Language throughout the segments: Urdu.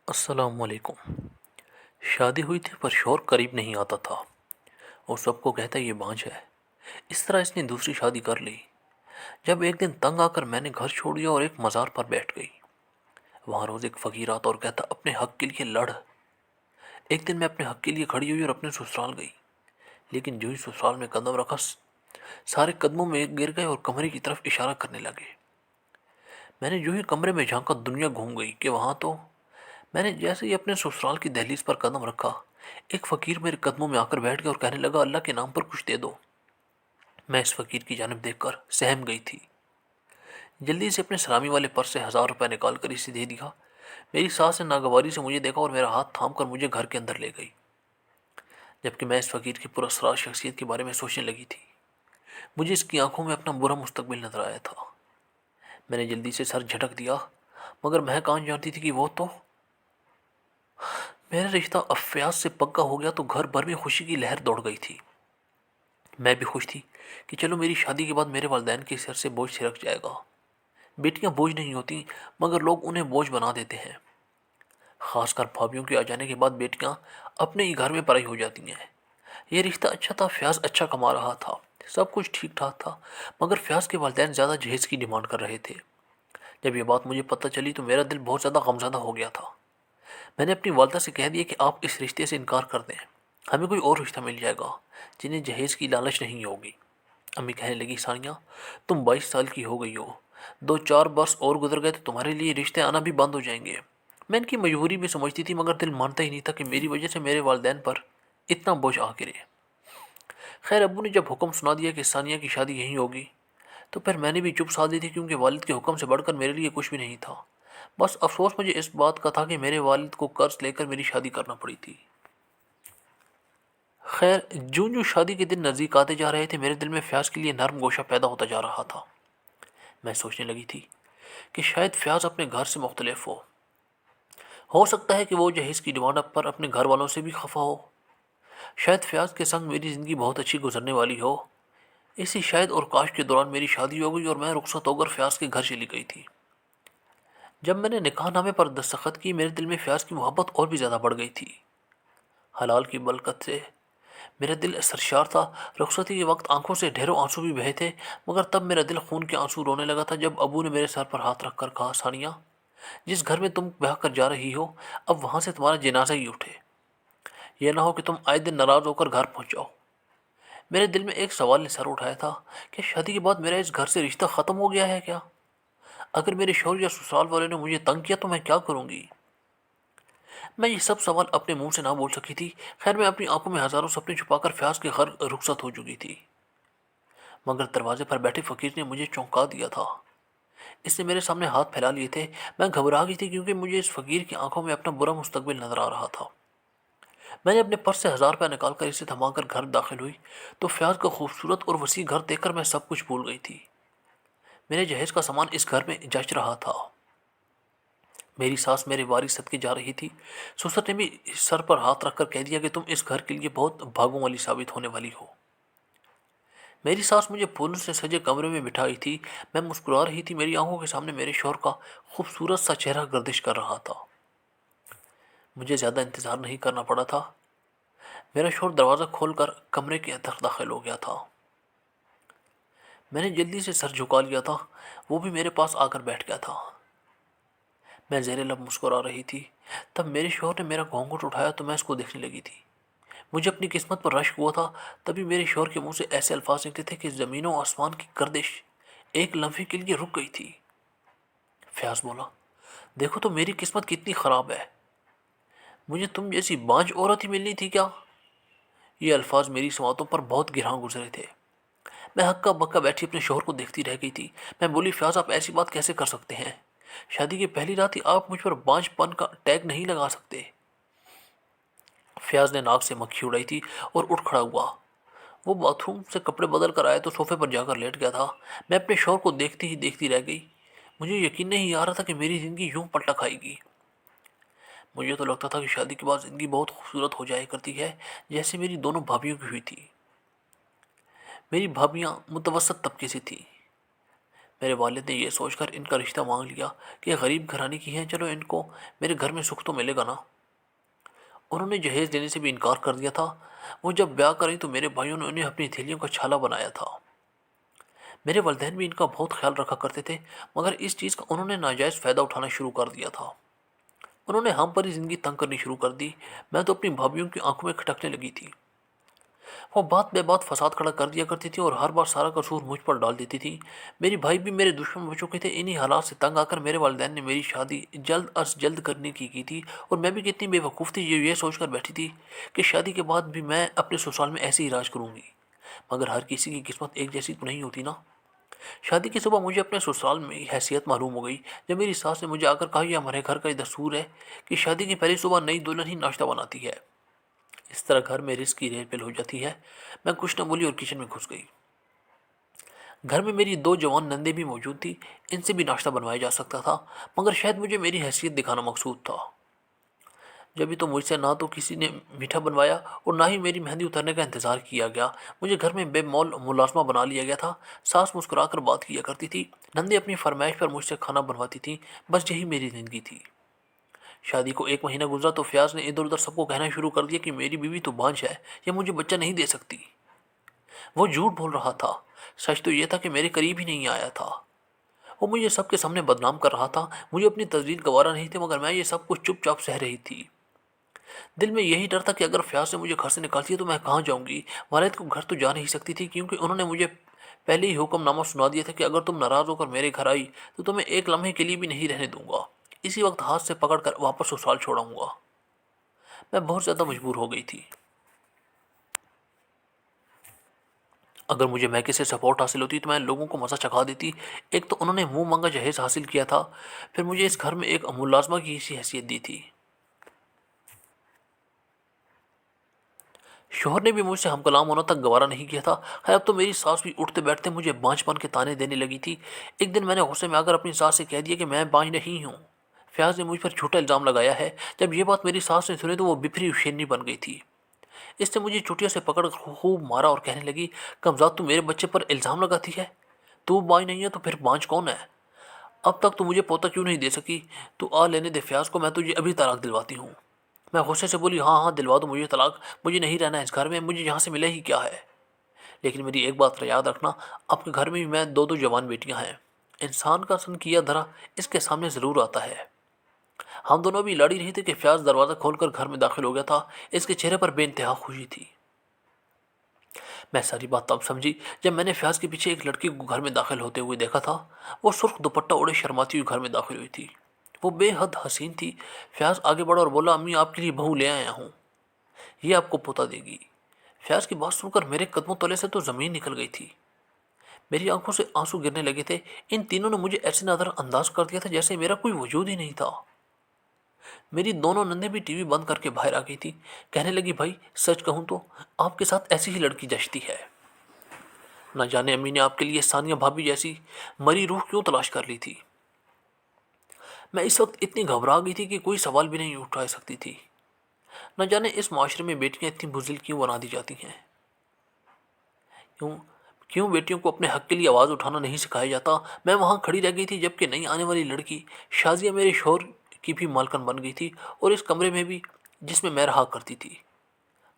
السلام علیکم۔ شادی ہوئی تھی پر شور قریب نہیں آتا تھا اور سب کو کہتا یہ بانجھ ہے۔ اس طرح اس نے دوسری شادی کر لی۔ جب ایک دن تنگ آ کر میں نے گھر چھوڑ دیا اور ایک مزار پر بیٹھ گئی، وہاں روز ایک فقیر آتا اور کہتا اپنے حق کے لیے لڑ۔ ایک دن میں اپنے حق کے لیے کھڑی ہوئی اور اپنے سسرال گئی، لیکن جو ہی سسرال میں قدم رکھا سارے قدموں میں گر گئے اور کمرے کی طرف اشارہ کرنے لگے۔ میں نے جو ہی کمرے میں جھانکا دنیا گھوم گئی کہ وہاں تو میں نے جیسے ہی اپنے سسرال کی دہلیز پر قدم رکھا، ایک فقیر میرے قدموں میں آ کر بیٹھ گیا اور کہنے لگا اللہ کے نام پر کچھ دے دو۔ میں اس فقیر کی جانب دیکھ کر سہم گئی تھی۔ جلدی سے اپنے سلامی والے پرس سے 1000 روپے نکال کر اسے دے دیا۔ میری ساس نے ناگواری سے مجھے دیکھا اور میرا ہاتھ تھام کر مجھے گھر کے اندر لے گئی، جبکہ میں اس فقیر کی پراسرار شخصیت کے بارے میں سوچنے لگی تھی۔ مجھے اس کی آنکھوں میں اپنا برا مستقبل نظر آیا تھا۔ میں نے جلدی سے سر جھٹک دیا، مگر میں کہاں جانتی تھی کہ وہ تو میرا رشتہ اب فیاض سے پکا ہو گیا تو گھر بھر میں خوشی کی لہر دوڑ گئی تھی۔ میں بھی خوش تھی کہ چلو میری شادی کے بعد میرے والدین کے سر سے بوجھ سرک جائے گا۔ بیٹیاں بوجھ نہیں ہوتی، مگر لوگ انہیں بوجھ بنا دیتے ہیں۔ خاص کر بھابھیوں کے آ جانے کے بعد بیٹیاں اپنے ہی گھر میں پرائی ہو جاتی ہیں۔ یہ رشتہ اچھا تھا، فیاض اچھا کما رہا تھا، سب کچھ ٹھیک ٹھاک تھا، مگر فیاض کے والدین زیادہ جہیز کی ڈیمانڈ کر رہے تھے۔ جب یہ بات مجھے پتہ چلی تو میرا دل بہت زیادہ غمزدہ ہو گیا تھا۔ میں نے اپنی والدہ سے کہہ دیا کہ آپ اس رشتے سے انکار کر دیں، ہمیں کوئی اور رشتہ مل جائے گا جنہیں جہیز کی لالچ نہیں ہوگی۔ امی کہنے لگی ثانیہ، تم 22 سال کی ہو گئی ہو، 2-4 برس اور گزر گئے تو تمہارے لیے رشتے آنا بھی بند ہو جائیں گے۔ میں ان کی مجبوری بھی سمجھتی تھی، مگر دل مانتا ہی نہیں تھا کہ میری وجہ سے میرے والدین پر اتنا بوجھ آ گرے۔ خیر ابو نے جب حکم سنا دیا کہ ثانیہ کی شادی یہیں ہوگی تو پھر میں نے بھی چپ سادھ دی تھی، کیونکہ والد کے حکم سے بڑھ کر میرے لیے کچھ بھی نہیں تھا۔ بس افسوس مجھے اس بات کا تھا کہ میرے والد کو قرض لے کر میری شادی کرنا پڑی تھی۔ خیر جوں جوں شادی کے دن نزدیک آتے جا رہے تھے میرے دل میں فیاض کے لیے نرم گوشہ پیدا ہوتا جا رہا تھا۔ میں سوچنے لگی تھی کہ شاید فیاض اپنے گھر سے مختلف ہو سکتا ہے کہ وہ جہیز کی ڈیمانڈ پر اپنے گھر والوں سے بھی خفا ہو۔ شاید فیاض کے سنگ میری زندگی بہت اچھی گزرنے والی ہو۔ اسی شاید اور کاش کے دوران میری شادی ہو گئی اور میں رخصت ہو کر فیاض کے گھر چلی گئی تھی۔ جب میں نے نکاح نامے پر دستخط کی میرے دل میں فیاض کی محبت اور بھی زیادہ بڑھ گئی تھی۔ حلال کی برکت سے میرا دل سرشار تھا۔ رخصتی کے وقت آنکھوں سے ڈھیروں آنسو بھی بہے تھے، مگر تب میرا دل خون کے آنسو رونے لگا تھا جب ابو نے میرے سر پر ہاتھ رکھ کر کہا ثانیہ، جس گھر میں تم بہا کر جا رہی ہو اب وہاں سے تمہارا جنازہ ہی اٹھے، یہ نہ ہو کہ تم آئے دن ناراض ہو کر گھر پہنچ جاؤ۔ میرے دل میں ایک سوال نے سر اٹھایا تھا کہ شادی کے بعد میرا اس گھر سے رشتہ ختم ہو گیا ہے کیا؟ اگر میرے شوہر یا سسرال والے نے مجھے تنگ کیا تو میں کیا کروں گی؟ میں یہ سب سوال اپنے منہ سے نہ بول سکی تھی۔ خیر میں اپنی آنکھوں میں ہزاروں سپنے چھپا کر فیاض کے گھر رخصت ہو چکی تھی، مگر دروازے پر بیٹھے فقیر نے مجھے چونکا دیا تھا۔ اس نے میرے سامنے ہاتھ پھیلا لیے تھے۔ میں گھبرا گئی تھی کیونکہ مجھے اس فقیر کی آنکھوں میں اپنا برا مستقبل نظر آ رہا تھا۔ میں نے اپنے پرس سے 1000 روپے نکال کر اسے تھما کر گھر داخل ہوئی تو فیاض کا خوبصورت اور وسیع گھر دیکھ کر میں سب کچھ بھول گئی تھی۔ میرے جہیز کا سامان اس گھر میں جچ رہا تھا۔ میری ساس میرے وارث صدقے جا رہی تھی۔ سسر نے بھی سر پر ہاتھ رکھ کر کہہ دیا کہ تم اس گھر کے لیے بہت بھاگوں والی ثابت ہونے والی ہو۔ میری ساس مجھے پھولوں سے سجے کمرے میں بٹھائی تھی۔ میں مسکرا رہی تھی، میری آنکھوں کے سامنے میرے شوہر کا خوبصورت سا چہرہ گردش کر رہا تھا۔ مجھے زیادہ انتظار نہیں کرنا پڑا تھا، میرا شوہر دروازہ کھول کر کمرے کے اندر داخل ہو گیا تھا۔ میں نے جلدی سے سر جھکا لیا تھا، وہ بھی میرے پاس آ کر بیٹھ گیا تھا۔ میں زیر لب مسکرا رہی تھی۔ تب میرے شوہر نے میرا گھونگھٹ اٹھایا تو میں اس کو دیکھنے لگی تھی۔ مجھے اپنی قسمت پر رشک ہوا تھا۔ تبھی میرے شوہر کے منہ سے ایسے الفاظ نکلے تھے کہ زمین و آسمان کی گردش ایک لمحے کے لیے رک گئی تھی۔ فیاض بولا، دیکھو تو میری قسمت کتنی خراب ہے، مجھے تم جیسی بانجھ عورت ہی ملنی تھی کیا؟ یہ الفاظ میری سماعتوں پر بہت گراں گزرے تھے۔ میں ہکا بکا بیٹھی اپنے شوہر کو دیکھتی رہ گئی تھی۔ میں بولی، فیاض آپ ایسی بات کیسے کر سکتے ہیں؟ شادی کی پہلی رات ہی آپ مجھ پر بانجھ پن کا ٹیگ نہیں لگا سکتے۔ فیاض نے ناک سے مکھی اڑائی تھی اور اٹھ کھڑا ہوا۔ وہ باتھ روم سے کپڑے بدل کر آیا تو صوفے پر جا کر لیٹ گیا تھا۔ میں اپنے شوہر کو دیکھتی ہی دیکھتی رہ گئی۔ مجھے یقین نہیں آ رہا تھا کہ میری زندگی یوں پلٹا کھائے گی۔ مجھے تو لگتا تھا کہ شادی کے بعد زندگی بہت خوبصورت ہو جایا کرتی ہے، جیسے میری دونوں بھابھیوں کی ہوئی تھی۔ میری بھابھیاں متوسط طبقے سے تھیں، میرے والد نے یہ سوچ کر ان کا رشتہ مانگ لیا کہ غریب گھرانے کی ہیں، چلو ان کو میرے گھر میں سکھ تو ملے گا نا۔ انہوں نے جہیز دینے سے بھی انکار کر دیا تھا۔ وہ جب بیاہ کریں تو میرے بھائیوں نے انہیں اپنی تھیلیوں کا چھالا بنایا تھا۔ میرے والدین بھی ان کا بہت خیال رکھا کرتے تھے، مگر اس چیز کا انہوں نے ناجائز فائدہ اٹھانا شروع کر دیا تھا۔ انہوں نے ہم پر ہی زندگی تنگ کرنی شروع کر دی۔ میں تو اپنی بھابھیوں کی آنکھوں میں کھٹکنے لگی تھی۔ وہ بات بے بات فساد کھڑا کر دیا کرتی تھی اور ہر بار سارا قصور مجھ پر ڈال دیتی تھی۔ میری بھائی بھی میرے دشمن بن چکے تھے۔ انہی حالات سے تنگ آ کر میرے والدین نے میری شادی جلد از جلد کرنے کی تھی، اور میں بھی کتنی بے وقوف تھی یہ سوچ کر بیٹھی تھی کہ شادی کے بعد بھی میں اپنے سسرال میں ایسے ہی راج کروں گی۔ مگر ہر کسی کی قسمت ایک جیسی تو نہیں ہوتی نا۔ شادی کی صبح مجھے اپنے سسرال میں حیثیت معلوم ہو گئی، جب میری ساس نے مجھے آ کر کہا یہ ہمارے گھر کا یہ دستور ہے کہ شادی کی پہلی صبح نئی دلہن ہی ناشتہ بناتی ہے۔ اس طرح گھر میں رزق کی ریل پیل ہو جاتی ہے۔ میں کچھ نہ بولی اور کچن میں گھس گئی۔ گھر میں میری دو جوان نندیں بھی موجود تھیں، ان سے بھی ناشتہ بنوایا جا سکتا تھا، مگر شاید مجھے میری حیثیت دکھانا مقصود تھا۔ جبھی تو مجھ سے نہ تو کسی نے میٹھا بنوایا اور نہ ہی میری مہندی اترنے کا انتظار کیا گیا۔ مجھے گھر میں بے مول ملازمہ بنا لیا گیا تھا۔ ساس مسکرا کر بات کیا کرتی تھی، نندیں اپنی فرمائش پر مجھ سے کھانا بنواتی تھیں، بس یہی میری زندگی تھی۔ شادی کو ایک مہینہ گزرا تو فیاض نے ادھر ادھر سب کو کہنا شروع کر دیا کہ میری بیوی تو بانجھ ہے، یہ مجھے بچہ نہیں دے سکتی۔ وہ جھوٹ بول رہا تھا، سچ تو یہ تھا کہ میرے قریب ہی نہیں آیا تھا۔ وہ مجھے سب کے سامنے بدنام کر رہا تھا۔ مجھے اپنی تذلیل گوارا نہیں تھی، مگر میں یہ سب کچھ چپ چاپ سہ رہی تھی۔ دل میں یہی ڈر تھا کہ اگر فیاض نے مجھے گھر سے نکال دیا تو میں کہاں جاؤں گی۔ والد کو گھر تو جا نہیں سکتی تھی، کیونکہ انہوں نے مجھے پہلے ہی حکم نامہ سنا دیا تھا کہ اگر تم ناراض ہو کر میرے گھر آئی تو تمہیں ایک لمحے کے لیے بھی نہیں رہنے دوں گا، اسی وقت ہاتھ سے پکڑ کر واپس سسرال چھوڑاؤں گا۔ میں بہت زیادہ مجبور ہو گئی تھی۔ اگر مجھے میکے سے سپورٹ حاصل ہوتی تو میں لوگوں کو مزہ چکھا دیتی۔ ایک تو انہوں نے منہ مانگا جہیز حاصل کیا تھا، پھر مجھے اس گھر میں ایک ملازمہ کی سی حیثیت دی تھی۔ شوہر نے بھی مجھ سے ہم کلام ہونا تک گوارا نہیں کیا تھا۔ خیر اب تو میری ساس بھی اٹھتے بیٹھتے مجھے بانجھ پن کے تانے دینے لگی تھی۔ ایک دن میں نے غصے میں آ کر اپنی ساس سے کہہ دیا کہ میں بانجھ نہیں ہوں۔ فیاض نے مجھ پر جھوٹا الزام لگایا ہے۔ جب یہ بات میری ساس نے سنی تو وہ بپھری شیرنی بن گئی تھی۔ اس نے مجھے چٹیا سے پکڑ کر خوب مارا اور کہنے لگی، کمزاد تو میرے بچے پر الزام لگاتی ہے، تو بانجھ نہیں ہے تو پھر بانجھ کون ہے؟ اب تک تو مجھے پوتا کیوں نہیں دے سکی؟ تو آ لینے دے فیاض کو، میں تجھے ابھی طلاق دلواتی ہوں۔ میں غصے سے بولی، ہاں ہاں دلوا دو مجھے طلاق، مجھے نہیں رہنا اس گھر میں، مجھے یہاں سے ملے ہی کیا ہے۔ لیکن میری ایک بات یاد رکھنا، آپ کے گھر میں بھی میں دو دو جوان بیٹیاں ہیں۔ انسان کا سن کیا دھرا اس کے سامنے ضرور آتا ہے۔ ہم دونوں بھی لڑی رہی تھے کہ فیاض دروازہ کھول کر گھر میں داخل ہو گیا تھا۔ اس کے چہرے پر بے انتہا خوشی تھی۔ میں ساری بات تب سمجھی جب میں نے فیاض کے پیچھے ایک لڑکی کو گھر میں داخل ہوتے ہوئے دیکھا تھا۔ وہ سرخ دوپٹہ اوڑھے شرماتی ہوئی گھر میں داخل ہوئی تھی۔ وہ بے حد حسین تھی۔ فیاض آگے بڑھا اور بولا، امی آپ کے لیے بہو لے آیا ہوں، یہ آپ کو پوتا دے گی۔ فیاض کی بات سن کر میرے قدموں تلے سے تو زمین نکل گئی تھی۔ میری آنکھوں سے آنسو گرنے لگے تھے۔ ان تینوں نے مجھے ایسے نظر انداز کر دیا تھا جیسے میرا کوئی وجود ہی نہیں تھا۔ میری دونوں نندیں بھی ٹی وی بند کر کے باہر آ گئی تھی۔ کہنے لگی، بھائی سچ کہوں تو آپ کے ساتھ ایسی ہی لڑکی جچتی ہے۔ نہ جانے امی نے آپ کے لیے ثانیہ بھابھی جیسی مری روح کیوں تلاش کر لی تھی۔ میں اس وقت اتنی گھبرا گئی تھی کہ کوئی سوال بھی نہیں اٹھا سکتی تھی۔ نہ جانے اس معاشرے میں بیٹیاں اتنی بزدل کیوں بنا دی جاتی ہیں؟ کیوں کیوں بیٹیوں کو اپنے حق کے لیے آواز اٹھانا نہیں سکھایا جاتا؟ میں وہاں کھڑی رہ گئی تھی جبکہ نئی آنے والی لڑکی شازیہ میرے شوہر کی بھی مالکن بن گئی تھی، اور اس کمرے میں بھی جس میں میں رہا کرتی تھی۔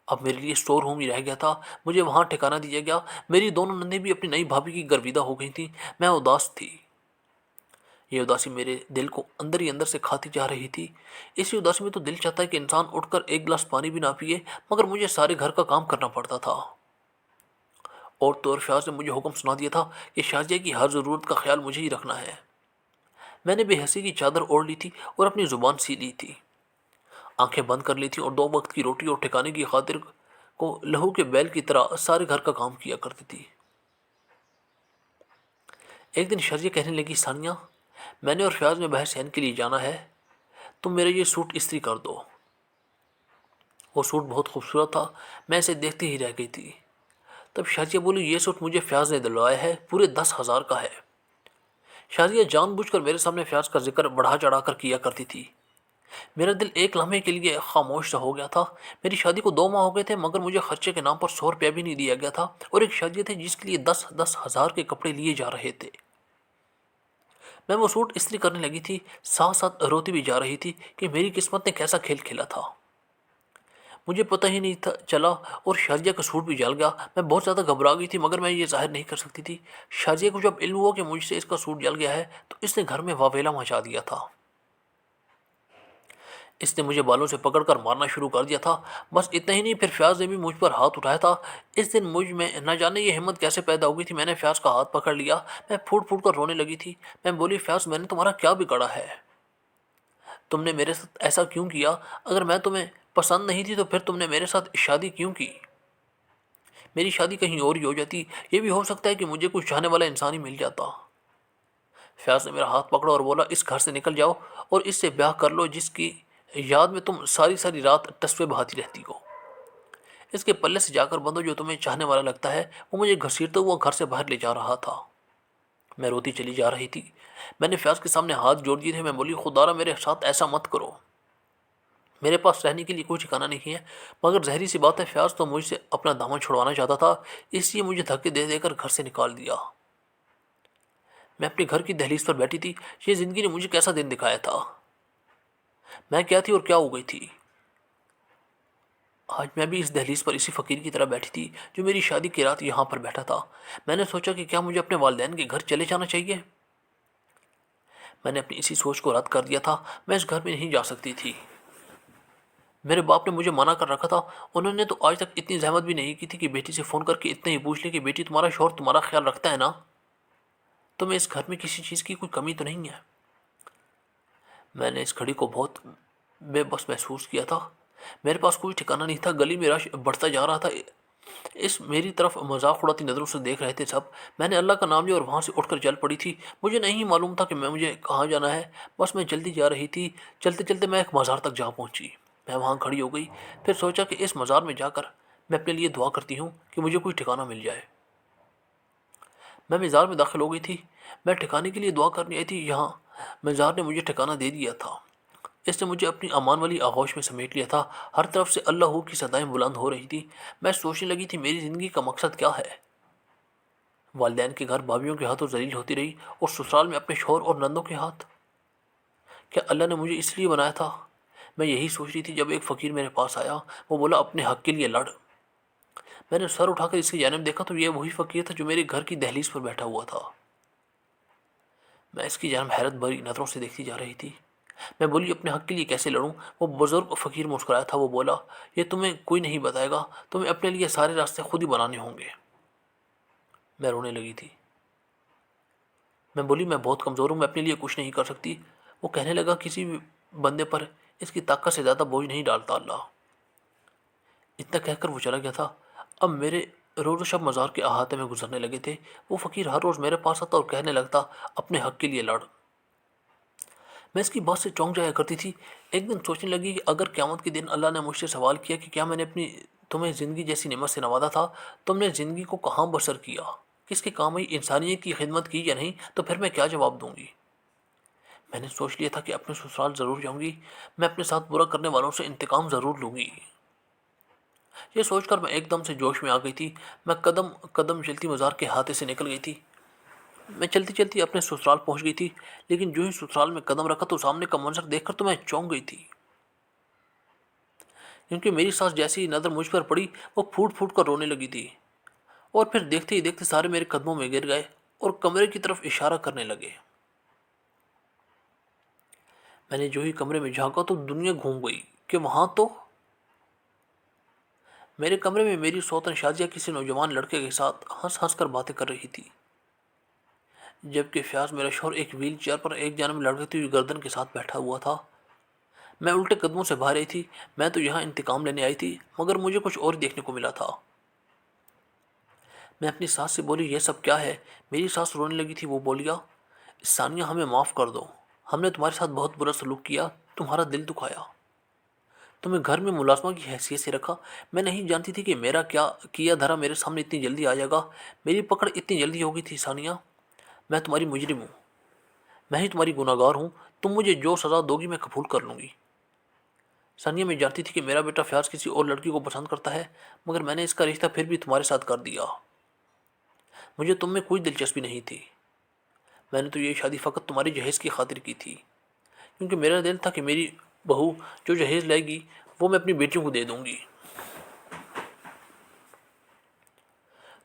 اب میرے لیے اسٹور روم ہی رہ گیا تھا، مجھے وہاں ٹھکانہ دیا گیا۔ میری دونوں نندیں بھی اپنی نئی بھابھی کی گرویدہ ہو گئی تھیں۔ میں اداس تھی۔ یہ اداسی میرے دل کو اندر ہی اندر سے کھاتی جا رہی تھی۔ اسی اداسی میں تو دل چاہتا ہے کہ انسان اٹھ کر ایک گلاس پانی بھی نہ پیے، مگر مجھے سارے گھر کا کام کرنا پڑتا تھا۔ اور تو اور فیاض نے مجھے حکم سنا دیا تھا کہ شازیہ کی ہر ضرورت کا خیال مجھے ہی رکھنا ہے۔ میں نے بے حسی کی چادر اوڑھ لی تھی اور اپنی زبان سی لی تھی، آنکھیں بند کر لی تھیں، اور دو وقت کی روٹی اور ٹھکانے کی خاطر کو لہو کے بیل کی طرح سارے گھر کا کام کیا کرتی تھی۔ ایک دن شازیہ کہنے لگی، ثانیہ میں نے اور فیاض نے بحر سین کے لیے جانا ہے، تم میرا یہ سوٹ استری کر دو۔ وہ سوٹ بہت خوبصورت تھا، میں اسے دیکھتے ہی رہ گئی تھی۔ تب شازیہ بولی، یہ سوٹ مجھے فیاض نے دلوایا ہے، پورے 10,000 کا ہے۔ شازیہ جان بوجھ کر میرے سامنے فیاض کا ذکر بڑھا چڑھا کر کیا کرتی تھی۔ میرا دل ایک لمحے کے لیے خاموش سا ہو گیا تھا۔ میری شادی کو 2 ماہ ہو گئے تھے، مگر مجھے خرچے کے نام پر 100 روپیہ بھی نہیں دیا گیا تھا، اور ایک شازیہ تھے جس کے لیے 10,000 کے کپڑے لیے جا رہے تھے۔ میں وہ سوٹ استری کرنے لگی تھی، ساتھ ساتھ روتی بھی جا رہی تھی کہ میری قسمت نے کیسا کھیل کھیلا تھا، مجھے پتہ ہی نہیں تھا چلا، اور شازیہ کا سوٹ بھی جل گیا۔ میں بہت زیادہ گھبرا گئی تھی، مگر میں یہ ظاہر نہیں کر سکتی تھی۔ شازیہ کو جب علم ہوا کہ مجھ سے اس کا سوٹ جل گیا ہے تو اس نے گھر میں واویلا مچا دیا تھا۔ اس نے مجھے بالوں سے پکڑ کر مارنا شروع کر دیا تھا۔ بس اتنا ہی نہیں، پھر فیاض نے بھی مجھ پر ہاتھ اٹھایا تھا۔ اس دن مجھ میں نہ جانے یہ ہمت کیسے پیدا ہو گئی تھی، میں نے فیاض کا ہاتھ پکڑ لیا۔ میں پھوٹ پھوٹ کر رونے لگی تھی۔ میں بولی، فیاض میں نے تمہارا کیا بگاڑا ہے؟ تم نے میرے ساتھ ایسا کیوں کیا؟ اگر میں تمہیں پسند نہیں تھی تو پھر تم نے میرے ساتھ شادی کیوں کی؟ میری شادی کہیں اور ہی ہو جاتی، یہ بھی ہو سکتا ہے کہ مجھے کچھ چاہنے والا انسان ہی مل جاتا۔ فیاض نے میرا ہاتھ پکڑا اور بولا، اس گھر سے نکل جاؤ اور اس سے بیاہ کر لو جس کی یاد میں تم ساری ساری رات ٹسوے بہاتی رہتی ہو۔ اس کے پلے سے جا کر بندو، جو تمہیں چاہنے والا لگتا ہے۔ وہ مجھے گھسیٹتا ہوا گھر سے باہر لے جا رہا تھا۔ میں روتی چلی جا رہی تھی۔ میں نے فیاض کے سامنے ہاتھ جوڑ دیے تھے۔ میں بولی، خدا را میرے ساتھ ایسا مت کرو، میرے پاس رہنے کے لیے کوئی ٹھکانہ نہیں ہے۔ مگر ظاہری سی بات ہے، فیاض تو مجھ سے اپنا دامن چھڑوانا چاہتا تھا، اس لیے مجھے دھکے دے دے کر گھر سے نکال دیا۔ میں اپنے گھر کی دہلیز پر بیٹھی تھی۔ یہ زندگی نے مجھے کیسا دن دکھایا تھا؟ میں کیا تھی اور کیا ہو گئی تھی؟ آج میں بھی اس دہلیز پر اسی فقیر کی طرح بیٹھی تھی جو میری شادی کی رات یہاں پر بیٹھا تھا۔ میں نے سوچا کہ کیا مجھے اپنے والدین کے گھر چلے جانا چاہیے؟ میں نے اپنی اسی سوچ کو رد کر دیا تھا۔ میں اس گھر میں نہیں جا سکتی تھی۔ میرے باپ نے مجھے منع کر رکھا تھا۔ انہوں نے تو آج تک اتنی زحمت بھی نہیں کی تھی کہ بیٹی سے فون کر کے اتنا ہی پوچھ لے کہ بیٹی، تمہارا شوہر تمہارا خیال رکھتا ہے نا؟ تمہیں اس گھر میں کسی چیز کی کوئی کمی تو نہیں ہے؟ میں نے اس گھڑی کو بہت بے بس محسوس کیا تھا۔ میرے پاس کوئی ٹھکانہ نہیں تھا۔ گلی میں رش بڑھتا جا رہا تھا۔ اس میری طرف مذاق اڑاتی نظروں سے دیکھ رہے تھے سب۔ میں نے اللہ کا نام لیا اور وہاں سے اٹھ کر چل پڑی تھی۔ مجھے نہیں معلوم تھا کہ مجھے کہاں جانا ہے، بس میں جلدی جا رہی تھی۔ چلتے چلتے میں ایک مزار تک جا پہنچی۔ میں وہاں کھڑی ہو گئی، پھر سوچا کہ اس مزار میں جا کر میں اپنے لیے دعا کرتی ہوں کہ مجھے کوئی ٹھکانہ مل جائے۔ میں مزار میں داخل ہو گئی تھی۔ میں ٹھکانے کے لیے دعا کرنے آئی تھی، یہاں مزار نے مجھے ٹھکانہ دے دیا تھا۔ اس نے مجھے اپنی امان والی آغوش میں سمیٹ لیا تھا۔ ہر طرف سے اللہ ہو کی صدائیں بلند ہو رہی تھی۔ میں سوچنے لگی تھی، میری زندگی کا مقصد کیا ہے؟ والدین کے گھر بھابھیوں کے ہاتھوں ذلیل ہوتی رہی، اور سسرال میں اپنے شوہر اور نندوں کے ہاتھ۔ کیا اللہ نے مجھے اس لیے بنایا تھا؟ میں یہی سوچ رہی تھی جب ایک فقیر میرے پاس آیا۔ وہ بولا، اپنے حق کے لیے لڑ۔ میں نے سر اٹھا کر اس کی جانب دیکھا تو یہ وہی فقیر تھا جو میرے گھر کی دہلیز پر بیٹھا ہوا تھا۔ میں اس کی جانب حیرت بھری نظروں سے دیکھتی جا رہی تھی۔ میں بولی، اپنے حق کے لیے کیسے لڑوں؟ وہ بزرگ فقیر مسکرایا تھا۔ وہ بولا، یہ تمہیں کوئی نہیں بتائے گا، تمہیں اپنے لیے سارے راستے خود ہی بنانے ہوں گے۔ میں رونے لگی تھی۔ میں بولی، میں بہت کمزور ہوں، میں اپنے لیے کچھ نہیں کر سکتی۔ وہ کہنے لگا، کسی بھی بندے پر اس کی طاقت سے زیادہ بوجھ نہیں ڈالتا اللہ۔ اتنا کہہ کر وہ چلا گیا تھا۔ اب میرے روز و شب مزار کے احاطے میں گزرنے لگے تھے۔ وہ فقیر ہر روز میرے پاس آتا اور کہنے لگتا، اپنے حق کے لیے لڑ۔ میں اس کی بات سے چونک جایا کرتی تھی۔ ایک دن سوچنے لگی کہ اگر قیامت کے دن اللہ نے مجھ سے سوال کیا کہ کیا میں نے تمہیں زندگی جیسی نعمت سے نوازا تھا، تم نے زندگی کو کہاں بسر کیا، کس کے کام آئی، انسانیت کی خدمت کی یا نہیں، تو پھر میں کیا جواب دوں گی؟ میں نے سوچ لیا تھا کہ اپنے سسرال ضرور جاؤں گی۔ میں اپنے ساتھ برا کرنے والوں سے انتقام ضرور لوں گی۔ یہ سوچ کر میں ایک دم سے جوش میں آ گئی تھی۔ میں قدم قدم چلتی مزار کے ہاتھے سے نکل گئی تھی۔ میں چلتی چلتی اپنے سسرال پہنچ گئی تھی، لیکن جو ہی سسرال میں قدم رکھا تو سامنے کا منظر دیکھ کر تو میں چونک گئی تھی، کیونکہ میری ساس جیسی ہی نظر مجھ پر پڑی وہ پھوٹ پھوٹ کر رونے لگی تھی، اور پھر دیکھتے ہی دیکھتے سارے میرے قدموں میں گر گئے اور کمرے کی طرف اشارہ کرنے لگے۔ میں نے جو ہی کمرے میں جھانکا تو دنیا گھوم گئی کہ وہاں تو میرے کمرے میں میری سوتن شازیہ کسی نوجوان لڑکے کے ساتھ ہنس ہنس کر باتیں کر رہی تھی، جبکہ فیاض میرا شوہر ایک ویل چیئر پر ایک جانب لڑکتی ہوئی گردن کے ساتھ بیٹھا ہوا تھا۔ میں الٹے قدموں سے بھا رہی تھی۔ میں تو یہاں انتقام لینے آئی تھی، مگر مجھے کچھ اور دیکھنے کو ملا تھا۔ میں اپنی ساس سے بولی، یہ سب کیا ہے؟ میری ساس رونے لگی تھی۔ وہ بولیا، ثانیہ ہمیں معاف کر دو، ہم نے تمہارے ساتھ بہت برا سلوک کیا، تمہارا دل دکھایا، تمہیں گھر میں ملازمہ کی حیثیت سے رکھا۔ میں نہیں جانتی تھی کہ میرا کیا کیا دھرا میرے سامنے اتنی جلدی آ جائے گا، میری پکڑ اتنی جلدی ہو گئی تھی۔ ثانیہ، میں تمہاری مجرم ہوں، میں ہی تمہاری گناہ گار ہوں، تم مجھے جو سزا دو گی میں قبول کر لوں گی۔ ثانیہ، میں جانتی تھی کہ میرا بیٹا فیاض کسی اور لڑکی کو پسند کرتا ہے، مگر میں نے اس کا رشتہ پھر بھی تمہارے ساتھ کر دیا۔ مجھے تم میں کوئی دلچسپی نہیں تھی، میں نے تو یہ شادی فقط تمہاری جہیز کی خاطر کی تھی، کیونکہ میرا دل تھا کہ میری بہو جو جہیز لائے گی وہ میں اپنی بیٹیوں کو دے دوں گی۔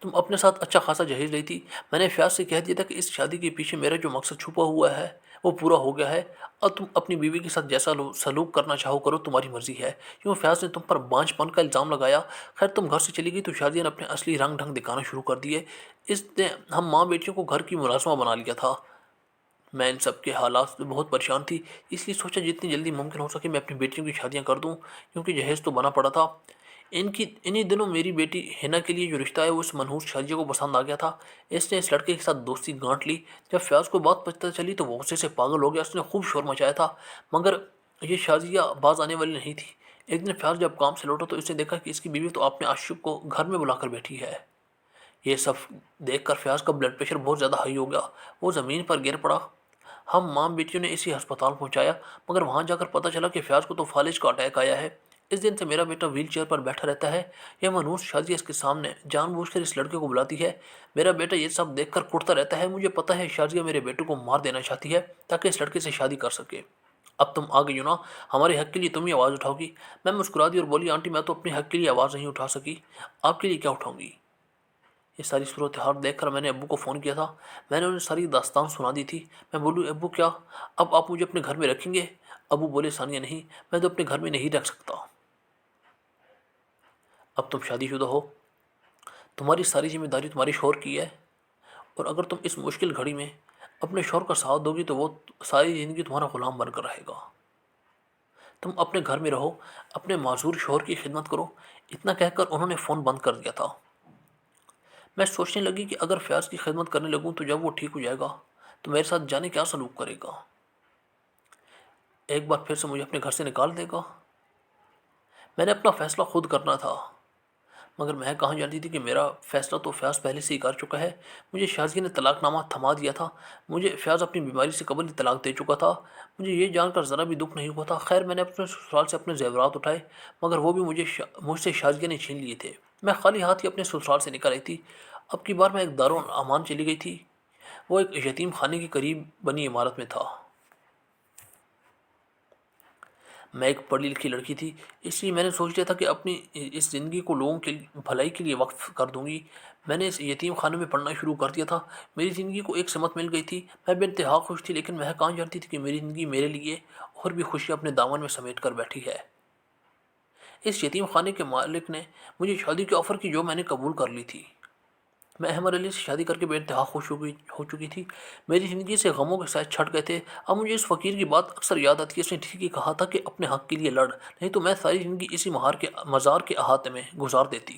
تم اپنے ساتھ اچھا خاصا جہیز لی تھی۔ میں نے فیاض سے کہہ دیا تھا کہ اس شادی کے پیچھے میرا جو مقصد چھپا ہوا ہے وہ پورا ہو گیا ہے، اور تم اپنی بیوی کے ساتھ جیسا سلوک کرنا چاہو کرو، تمہاری مرضی ہے۔ کیوں فیاض نے تم پر بانجھ پن کا الزام لگایا۔ خیر تم گھر سے چلی گئی تو شادیہ نے اپنے اصلی رنگ ڈھنگ دکھانا شروع کر دیے۔ اس نے ہم ماں بیٹیوں کو گھر کی ملازمہ بنا لیا تھا۔ میں ان سب کے حالات سے بہت پریشان تھی، اس لیے سوچا جتنی جلدی ممکن ہو سکے میں اپنی بیٹیوں کی شادیاں کر دوں، کیونکہ جہیز تو بنا پڑا تھا۔ انہی دنوں میری بیٹی ہینا کے لیے جو رشتہ ہے وہ اس منحوس شادیہ کو پسند آ گیا تھا۔ اس نے اس لڑکے کے ساتھ دوستی گانٹ لی۔ جب فیاض کو بات پتہ چلی تو وہ غصے سے پاگل ہو گیا، اس نے خوب شور مچایا تھا، مگر یہ شادیہ باز آنے والی نہیں تھی۔ ایک دن فیاض جب کام سے لوٹا تو اس نے دیکھا کہ اس کی بیوی تو اپنے عاشق کو گھر میں بلا کر بیٹھی ہے۔ یہ سب دیکھ کر فیاض کا بلڈ پریشر بہت زیادہ ہائی ہو گیا، وہ زمین پر گر پڑا۔ ہم ماں بیٹیوں نے اسی ہسپتال پہنچایا، مگر وہاں جا کر پتہ چلا کہ فیاض کو تو فالج کا اٹیک آیا ہے۔ اس دن سے میرا بیٹا ویل چیئر پر بیٹھا رہتا ہے۔ یہ منحوس شادیہ اس کے سامنے جان بوجھ کر اس لڑکے کو بلاتی ہے۔ میرا بیٹا یہ سب دیکھ کر کڑتا رہتا ہے۔ مجھے پتہ ہے شازیہ میرے بیٹے کو مار دینا چاہتی ہے تاکہ اس لڑکے سے شادی کر سکے۔ اب تم آ گئی ہو نا، ہمارے حق کے لیے تم ہی آواز اٹھاؤ گی۔ میں مسکرا دی اور بولی، آنٹی میں تو اپنے حق کے لیے آواز نہیں اٹھا سکی، آپ کے لیے کیا اٹھاؤں گی؟ یہ ساری صورتحال دیکھ کر میں نے ابو کو فون کیا تھا۔ میں نے انہیں ساری داستان سنا دی تھی۔ میں بولوں، ابو کیا اب آپ مجھے اپنے گھر میں رکھیں گے؟ ابو بولے، ثانیہ نہیں، میں تو اپنے گھر میں نہیں رکھ سکتا۔ اب تم شادی شدہ ہو، تمہاری ساری ذمہ داری تمہارے شوہر کی ہے، اور اگر تم اس مشکل گھڑی میں اپنے شوہر کا ساتھ دو گی تو وہ ساری زندگی تمہارا غلام بن کر رہے گا۔ تم اپنے گھر میں رہو، اپنے معذور شوہر کی خدمت کرو۔ اتنا کہہ کر انہوں نے فون بند کر دیا تھا۔ میں سوچنے لگی کہ اگر فیاض کی خدمت کرنے لگوں تو جب وہ ٹھیک ہو جائے گا تو میرے ساتھ جانے کیا سلوک کرے گا؟ ایک بار پھر سے مجھے اپنے گھر سے نکال دے گا؟ میں نے اپنا فیصلہ خود کرنا تھا، مگر میں کہاں جانتی تھی کہ میرا فیصلہ تو فیاض پہلے سے ہی کر چکا ہے۔ مجھے شازیہ نے طلاق نامہ تھما دیا تھا۔ مجھے فیاض اپنی بیماری سے قبل ہی طلاق دے چکا تھا۔ مجھے یہ جان کر ذرا بھی دکھ نہیں ہوا تھا۔ خیر میں نے اپنے سسرال سے اپنے زیورات اٹھائے، مگر وہ بھی مجھ سے شازیہ نے چھین لیے تھے۔ میں خالی ہاتھ ہی اپنے سسرال سے نکل آئی تھی۔ اب کی بار میں ایک دارالامان چلی گئی تھی۔ وہ ایک یتیم خانے کے قریب بنی عمارت میں تھا۔ میں ایک پڑھی لکھی لڑکی تھی، اس لیے میں نے سوچ لیا تھا کہ اپنی اس زندگی کو لوگوں کے بھلائی کے لیے وقف کر دوں گی۔ میں نے اس یتیم خانے میں پڑھنا شروع کر دیا تھا۔ میری زندگی کو ایک سمت مل گئی تھی۔ میں بے انتہا خوش تھی، لیکن میں کہاں جانتی تھی کہ میری زندگی میرے لیے اور بھی خوشیاں اپنے دامن میں سمیٹ کر بیٹھی ہے۔ اس یتیم خانے کے مالک نے مجھے شادی کے آفر کی جو میں نے قبول کر لی تھی۔ میں احمد علی سے شادی کر کے بے انتہا خوش ہو چکی تھی۔ میری زندگی سے غموں کے ساتھ چھٹ گئے تھے۔ اب مجھے اس فقیر کی بات اکثر یاد آتی ہے۔ اس نے ٹھیک ہی کہا تھا کہ اپنے حق کے لیے لڑ، نہیں تو میں ساری زندگی اسی مزار کے احاطے میں گزار دیتی۔